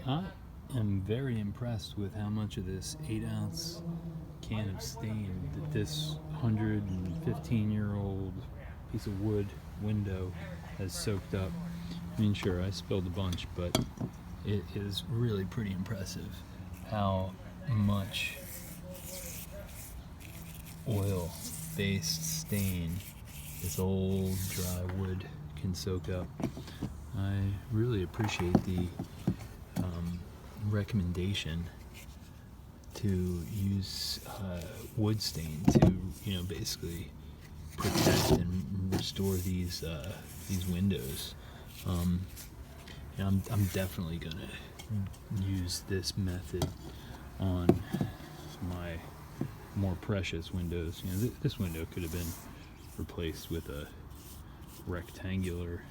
I am very impressed with how much of this 8-ounce can of stain that this 115-year-old piece of wood window has soaked up. I mean, sure, I spilled a bunch, but it is really pretty impressive how much oil-based stain this old dry wood can soak up. I really appreciate the recommendation to use wood stain to, basically protect and restore these windows. And I'm definitely gonna use this method on my more precious windows. This window could have been replaced with a rectangular,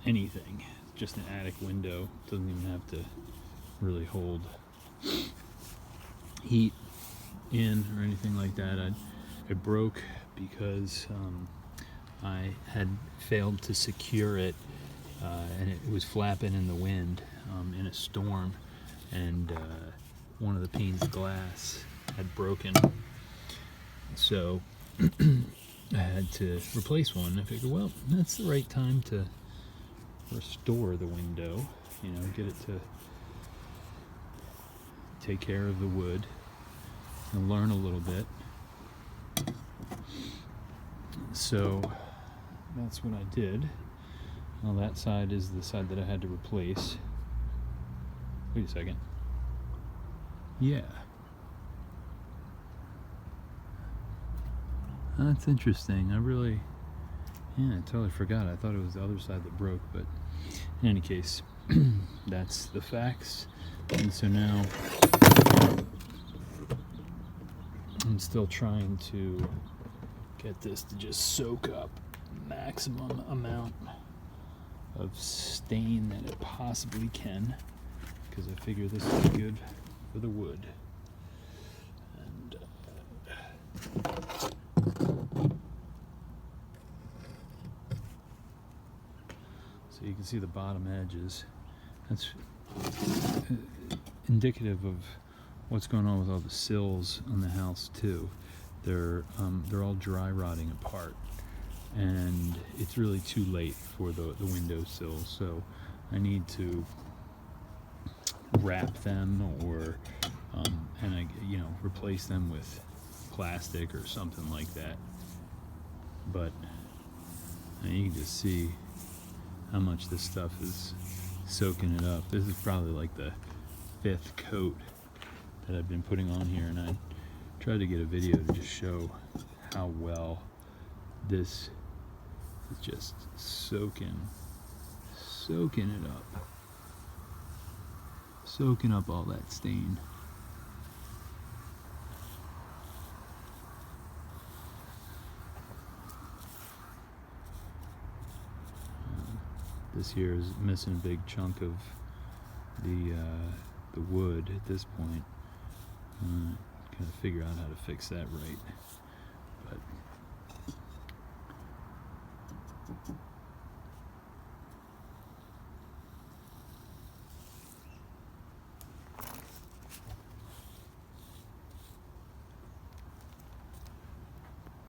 anything. Just an attic window. Doesn't even have to really hold heat in or anything like that. It broke because I had failed to secure it, and it was flapping in the wind in a storm, and one of the panes of glass had broken. So I had to replace one. I figured, well, that's the right time to restore the window, get it to take care of the wood and learn a little bit. So that's what I did. Well, that side is the side that I had to replace. Wait a second. Yeah. That's interesting. I totally forgot. I thought it was the other side that broke, but in any case, that's the facts. And so now I'm still trying to get this to just soak up maximum amount of stain that it possibly can, because I figure this is good for the wood. And so you can see the bottom edges. That's indicative of what's going on with all the sills on the house too. They're all dry rotting apart, and it's really too late for the window sills. So I need to wrap them or replace them with plastic or something like that. But you can just see how much this stuff is soaking it up. This is probably like the 5th coat that I've been putting on here, and I tried to get a video to just show how well this is just soaking it up, soaking up all that stain. This here is missing a big chunk of the wood at this point. Gotta figure out how to fix that right.